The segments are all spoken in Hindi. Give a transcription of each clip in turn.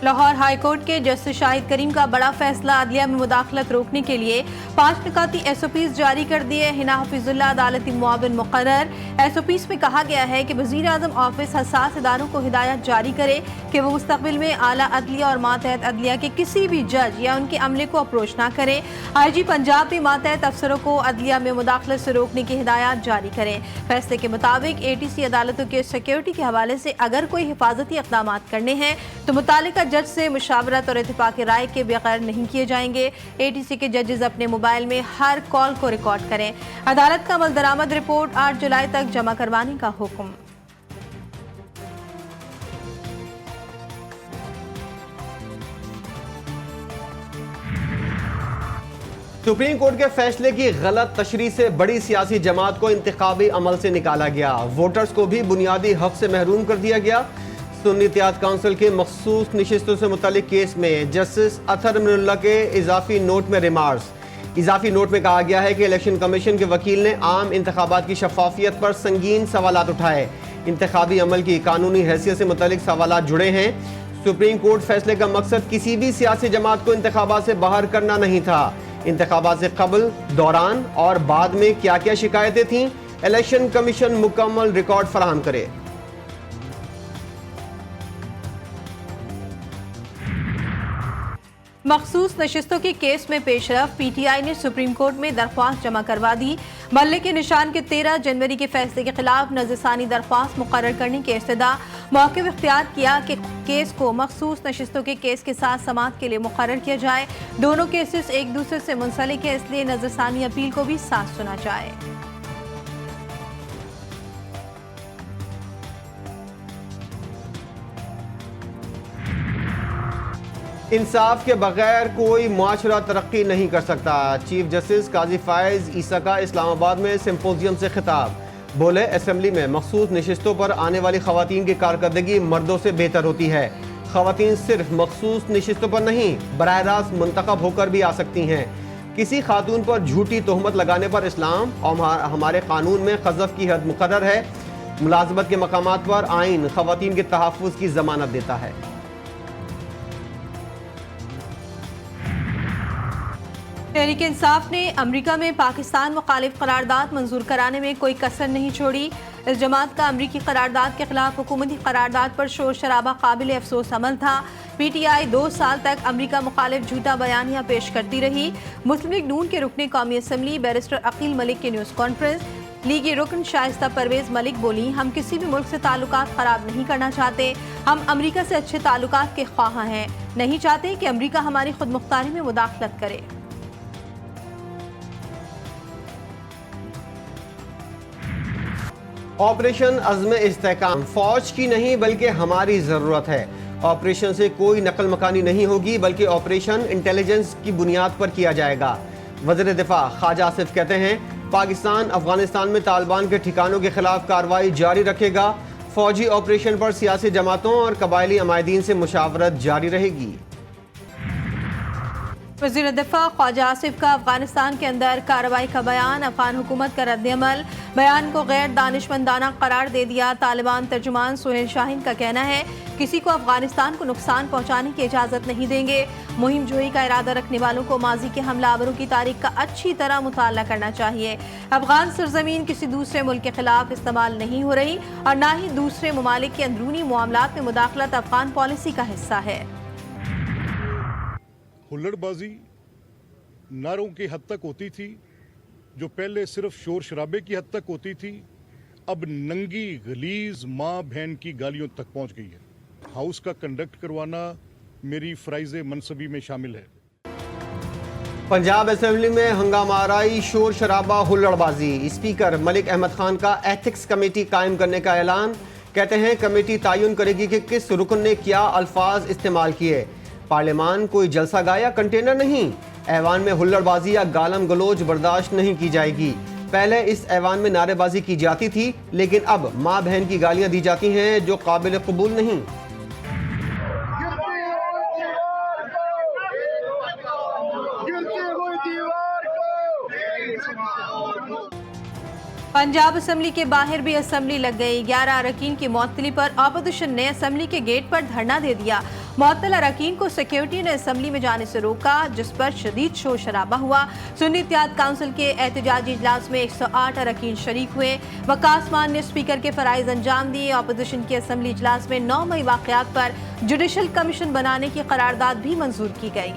लाहौर हाईकोर्ट के जस्टिस शाहिद करीम का बड़ा फैसला, अदलिया में मुदाखलत रोकने के लिए 5 निकाती SOPs जारी कर दिए। हिना हफीजुल्लाह अदालती मुआविन मुकर्रर। SOPs में कहा गया है कि वज़ीर आज़म ऑफिस हसास इदारों को हिदायत जारी करे कि वो मुस्तकबिल में आला अदलिया और मातहत अदलिया के किसी भी जज या उनके अमले को अप्रोच ना करें। IG पंजाब भी मातहत अफसरों को अदलिया में मुदाखलत से रोकने की हिदायत जारी करें। फैसले के मुताबिक ATC अदालतों के सिक्योरिटी के हवाले से अगर कोई हिफाजती इक़दाम करने हैं तो मुतालिका जज से मुशावरत और इत्तेफाक राय के बगैर नहीं किए जाएंगे। ATC के जजेस अपने मोबाइल में हर कॉल को रिकॉर्ड करें। अदालत का अमल दरामद रिपोर्ट 8 जुलाई तक जमा करवाने का हुक्म। सुप्रीम कोर्ट के फैसले की गलत तशरीह से बड़ी सियासी जमात को इंतखाबी अमल से निकाला गया। वोटर्स को भी बुनियादी हक से महरूम कर दिया गया। सुन्नी इत्तेहाद काउंसिल के मखसूस नशिस्तों से मुतालिक केस में जस्टिस अतहर अमीनुल्लाह के इजाफी नोट में रिमार्क्स। इजाफी नोट में कहा गया है कि इलेक्शन कमीशन के वकील ने आम इंतखाबात की शफाफियत पर संगीन सवालात उठाए। इंतखाबी अमल की कानूनी हैसियत से मुतालिक सवालात जुड़े हैं। सुप्रीम कोर्ट फैसले का मकसद किसी भी सियासी जमात को इंतखाबात से बाहर करना नहीं था। इंतखाबात से कबल, दौरान और बाद में क्या क्या शिकायतें थीं, इलेक्शन कमीशन मुकम्मल रिकॉर्ड फराहम करे। मखसूस नशिस्तों के केस में पेशरफ, PTI ने सुप्रीम कोर्ट में दरख्वास्त जमा करवा दी। मल्ले के निशान के 13 जनवरी के फैसले के खिलाफ नज़रसानी दरख्वास्त मुकर्रर करने के इस्तदा मौक़िफ़ इख्तियार किया कि केस को मखसूस नशिस्तों के केस के साथ समाअत के लिए मुकर्रर किया जाए। दोनों केसेस एक दूसरे से मुंसलिक है, इसलिए नज़रसानी अपील को भी साथ सुना जाए। इंसाफ के बगैर कोई माशरा तरक्की नहीं कर सकता। चीफ जस्टिस काजी फायज ईसा का इस्लामाबाद में सिंपोजियम से खिताब। बोले, असेंबली में मखसूस नशिस्तों पर आने वाली खवातीन की कारकर्दगी मर्दों से बेहतर होती है। खवातीन सिर्फ मखसूस नशिस्तों पर नहीं, बराह रास्त मुंतखब होकर भी आ सकती हैं। किसी खातून पर झूठी तोहमत लगाने पर इस्लाम और हमारे कानून में क़ज़फ़ की हद मुकर्रर है। मुलाज़मत के मकामात पर आइन खवातीन के तहफ़्फ़ुज़ की ज़मानत देता है। तहरीक इंसाफ ने अमरीका में पाकिस्तान मुखालिफ करारदाद मंजूर कराने में कोई कसर नहीं छोड़ी। इस जमात का अमरीकी करारदाद के खिलाफ हुकूमती करारदाद पर शोर शराबा काबिल अफसोस अमल था। PTI 2 साल तक अमरीका मुखालिफ झूठा बयानिया पेश करती रही। मुस्लिम लीग नून के रुकने कौमी असम्बली बैरिस्टर अकील मलिक के न्यूज़ कॉन्फ्रेंस। लीगी रुकन शाइस्ता परवेज मलिक बोली, हम किसी भी मुल्क से ताल्लुकात खराब नहीं करना चाहते। हम अमरीका से अच्छे ताल्लुकात के ख्वाह हैं, नहीं चाहते कि अमरीका हमारी खुद मुख्तारी में मुदाखलत करे। ऑपरेशन अज़्म इस्तेहकाम फौज की नहीं बल्कि हमारी ज़रूरत है। ऑपरेशन से कोई नकल मकानी नहीं होगी बल्कि ऑपरेशन इंटेलिजेंस की बुनियाद पर किया जाएगा। वज़ीर दिफा ख्वाजा आसिफ कहते हैं, पाकिस्तान अफगानिस्तान में तालिबान के ठिकानों के खिलाफ कार्रवाई जारी रखेगा। फौजी ऑपरेशन पर सियासी जमातों और कबायली अमायदीन से मुशावरत जारी रहेगी। वज़ीर दिफा ख्वाजा आसिफ का अफगानिस्तान के अंदर कार्रवाई का बयान, अफगान हुकूमत का रद्द-ए-अमल, बयान को गैर दानिशमंदाना करार दे दिया। तालिबान तर्जुमान सुहेल शाहीन का कहना है, किसी को अफगानिस्तान को नुकसान पहुंचाने की इजाज़त नहीं देंगे। मुहिम जोई का इरादा रखने वालों को माजी के हमलावरों की तारीख का अच्छी तरह मुताला करना चाहिए। अफगान सरजमीन किसी दूसरे मुल्क के खिलाफ इस्तेमाल नहीं हो रही और न ही दूसरे ममालिक के अंदरूनी मामलात में मुदाखलत अफगान पॉलिसी का हिस्सा है। हुल्लड़बाजी नारों की हद तक होती थी, जो पहले सिर्फ शोर शराबे की हद तक होती थी, अब नंगी गलीज माँ बहन की गालियों तक पहुंच गई है। हाउस का कंडक्ट करवाना मेरी फराइज़े मनसबी में शामिल है। पंजाब असेंबली में हंगामाराई, शोर शराबा, हुल्लड़बाजी। स्पीकर मलिक अहमद खान का एथिक्स कमेटी कायम करने का ऐलान। कहते हैं कमेटी तयन करेगी कि किस रुकन ने क्या अल्फाज इस्तेमाल किए। पार्लियामान कोई जलसा गाया कंटेनर नहीं। ऐवान में हुल्लड़बाजी या गालम गलोच बर्दाश्त नहीं की जाएगी। पहले इस ऐवान में नारेबाजी की जाती थी, लेकिन अब माँ बहन की गालियां दी जाती हैं जो काबिल कबूल नहीं। पंजाब असेंबली के बाहर भी असेंबली लग गई। 11 अरकान की मुअत्तली पर अपोजिशन ने असेंबली के गेट पर धरना दे दिया। मुअत्तल अरकान को सिक्योरिटी ने असम्बली में जाने से रोका, जिस पर शदीद शोर शराबा हुआ। सुन्नी इत्तेहाद काउंसिल के एहतजाजी इजलास में 108 अरकान शरीक हुए। वकास मान ने स्पीकर के फराइज अंजाम दिए। अपोजिशन के असम्बली इजलास में 9 मई वाक़यात पर जुडिशल कमीशन बनाने की करारदाद भी मंजूर की गई।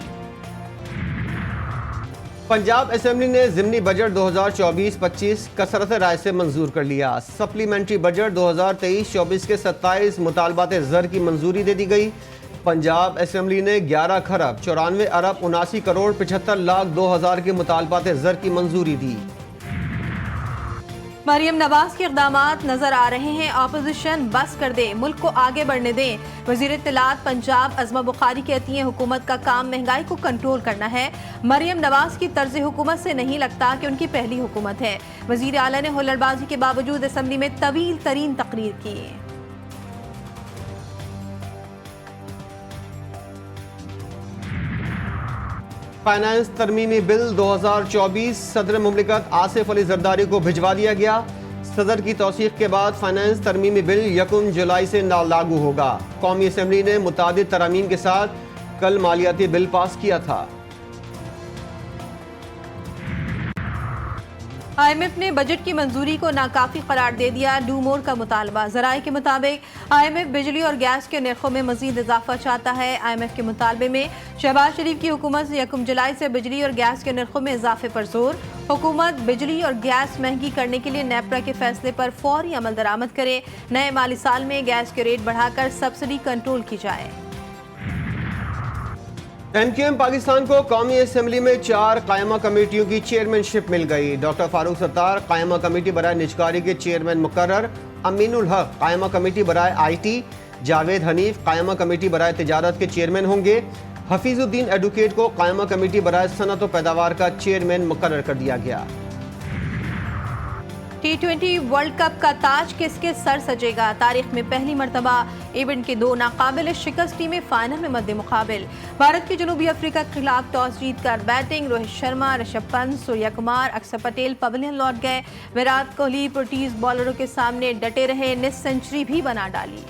पंजाब असेंबली ने ज़िमनी बजट 2024-25 कसरत राय से मंजूर कर लिया। सप्लीमेंट्री बजट 2023-24 के 27 मुतालबात ज़र की मंजूरी दे दी गई। पंजाब असेंबली ने 11 खरब 94 अरब 79 करोड़ 75 लाख 2,000 के मुतालबात ज़र की मंजूरी दी। मरियम नवाज के इक़दामात नजर आ रहे हैं। अपोजिशन बस कर दे, मुल्क को आगे बढ़ने दें। वज़ीर इत्तलात पंजाब अज़मा बुखारी कहती हैं हुकूमत का काम महंगाई को कंट्रोल करना है। मरियम नवाज की तर्ज हुकूमत से नहीं लगता कि उनकी पहली हुकूमत है। वज़ीर आला ने हुल्लड़बाजी के बावजूद असम्बली में तवील तरीन तकरीर की। फाइनेंस तरमीमी बिल 2024 सदर मुमलिकत आसिफ अली जरदारी को भिजवा दिया गया। सदर की तौसीक के बाद फाइनेंस तरमीमी बिल 1 जुलाई से लागू होगा। कौमी असम्बली ने मुतादिद तरामीम के साथ कल मालियाती बिल पास किया था। IMF ने बजट की मंजूरी को नाकाफी करार दे दिया। डू मोर का मुतालबा। ज़राए के मुताबिक IMF बिजली और गैस के नरखों में मजीद इजाफा चाहता है। IMF के मुतालबे में शहबाज शरीफ की हुकूमत से 1 जुलाई से बिजली और गैस के नरखों में इजाफे पर जोर। हुकूमत बिजली और गैस महंगी करने के लिए नेपरा के फैसले पर फौरी अमल दरामद करे। नए माली साल में गैस के रेट बढ़ाकर सब्सिडी कंट्रोल की जाए। MQM पाकिस्तान को कौमी असम्बली में 4 कायमा कमेटियों की चेयरमैनशिप मिल गई। डॉक्टर फारूक सत्तार कायमा कमेटी बराए निजकारी के चेयरमैन मुकर्रर, अमीनुल हक कायमा कमेटी बराए IT, जावेद हनीफ कायमा कमेटी बराए तिजारत के चेयरमैन होंगे। हफीजुद्दीन एडवोकेट को कायमा कमेटी बराए सनत व पैदावार का चेयरमैन मुकर्रर कर दिया गया। T20 वर्ल्ड कप का ताज किसके सर सजेगा? तारीख में पहली मरतबा इवेंट की 2 नाकाबिल शिकस्त टीमें फाइनल में मद्दे मुकाबिल। भारत की जनूबी अफ्रीका के खिलाफ टॉस जीतकर बैटिंग। रोहित शर्मा, ऋषभ पंत, सूर्या कुमार, अक्षर पटेल पवेलियन लौट गए। विराट कोहली पुर्तगाली बॉलरों के सामने डटे रहे, निस सेंचुरी भी बना डाली।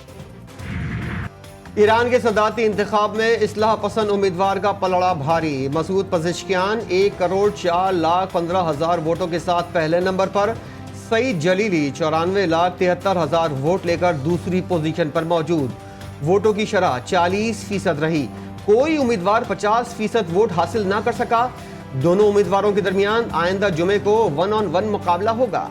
ईरान के सदारती इंतखाब में इस्लाह पसंद उम्मीदवार का पलड़ा भारी। मसूद पज़ेश्कियान 1,04,15,000 वोटों के साथ पहले नंबर पर। सईद जलीली 94,73,000 वोट लेकर दूसरी पोजीशन पर मौजूद। वोटों की शरह 40% रही। कोई उम्मीदवार 50% वोट हासिल ना कर सका। दोनों उम्मीदवारों के दरमियान आइंदा जुमे को 1-on-1 मुकाबला होगा।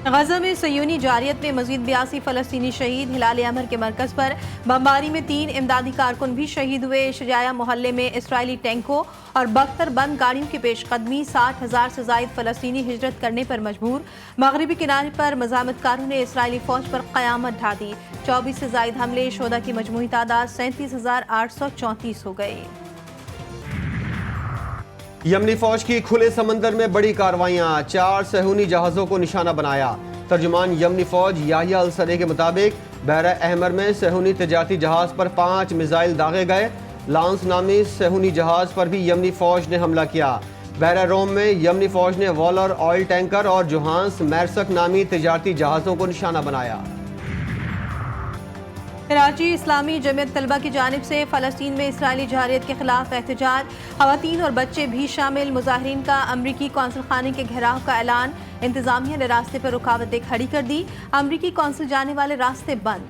गजा में सयूनी जारियत में मजीद 82 फलस्तीनी शहीद। हिलाल अमर के मरकज पर बमबारी में 3 इमदादी कारकुन भी शहीद हुए। शजाया मोहल्ले में इसराइली टैंकों और बख्तरबंद गाड़ियों की पेशकदमी। 60,000 से जायद फलस्तीनी हिजरत करने पर मजबूर। मगरबी किनारे पर मज़ामतकारों ने इसराइली फौज पर क़यामत ढा दी। 24 से जायद हमले। शोधा की मजमूई तादाद 37,834 हो गई। यमनी फौज की खुले समंदर में बड़ी कार्रवाइयां। 4 सहूनी जहाजों को निशाना बनाया। तर्जुमान यमनी फौज याहिया अल सरे के मुताबिक बहरा अहमर में सहूनी तजारती जहाज पर 5 मिसाइल दागे गए। लांस नामी सहूनी जहाज पर भी यमनी फौज ने हमला किया। बहरा रोम में यमनी फौज ने वॉलर ऑयल टैंकर और जोहान्स मैरसक नामी तजारती जहाजों को निशाना बनाया। कराची इस्लामी जमीयत तलबा की जानिब से फ़लस्तीन में इसराइली जारियत के खिलाफ एहतजाज। ख़वातीन और बच्चे भी शामिल। मुजाहिरीन का अमरीकी कौंसल खाने के घेराव का ऐलान। इंतजामिया ने रास्ते पर रुकावटें खड़ी कर दी। अमरीकी कौंसल जाने वाले रास्ते बंद।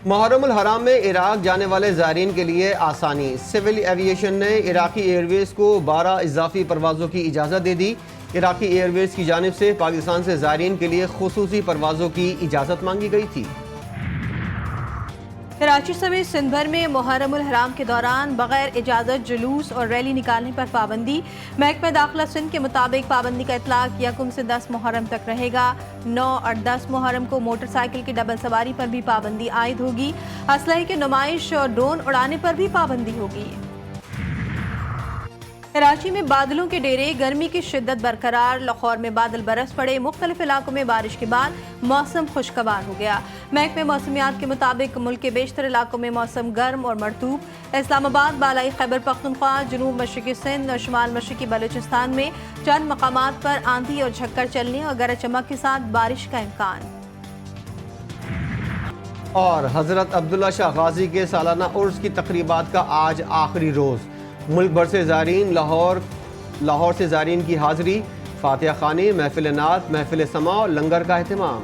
मुहर्रम उल हराम में इराक जाने वाले ज़ायरीन के लिए आसानी। सिविल एविएशन ने इराकी एयरवेज को 12 इजाफी परवाज़ों की इजाज़त दे दी। इराकी एयरवेज की जानिब से पाकिस्तान से ज़ायरीन के लिए खुसूसी परवाज़ों की इजाज़त मांगी गई थी। कराची समेत सिंध भर में मुहर्रम उल हराम के दौरान बगैर इजाज़त जुलूस और रैली निकालने पर पाबंदी। महकमा दाखिला सिंध के मुताबिक पाबंदी का इतलाक 1 से 10 मुहर्रम तक रहेगा। 9 और 10 मुहर्रम को मोटरसाइकिल की डबल सवारी पर भी पाबंदी आयद होगी। असलहे की नुमाइश और ड्रोन उड़ाने पर भी पाबंदी होगी। कराची में बादलों के डेरे। गर्मी की शिद्दत बरकरार। लाहौर में बादल बरस पड़े। मुख्तलिफ इलाकों में बारिश के बाद मौसम खुशगवार हो गया। महकमे मौसमियात के मुताबिक मुल्क के बेशतर इलाकों में मौसम गर्म और मरतूब। इस्लामाबाद, बालाई खैबर पख्तूनख्वा, जनूब मशरकी सिंध और शुमाल मशरकी बलूचिस्तान में चंद मकामात पर आंधी और झक्कर चलने और गरज चमक के साथ बारिश का इम्कान। और हज़रत अब्दुल्ला शाह गाजी के सालाना उर्स की तकरीबात का आज आखिरी रोज़। मुल्क भर से ज़ायरीन लाहौर से ज़ायरीन की हाज़िरी, फातिहा ख़ानी, महफिल नात, महफिल समा और लंगर का अहतमाम।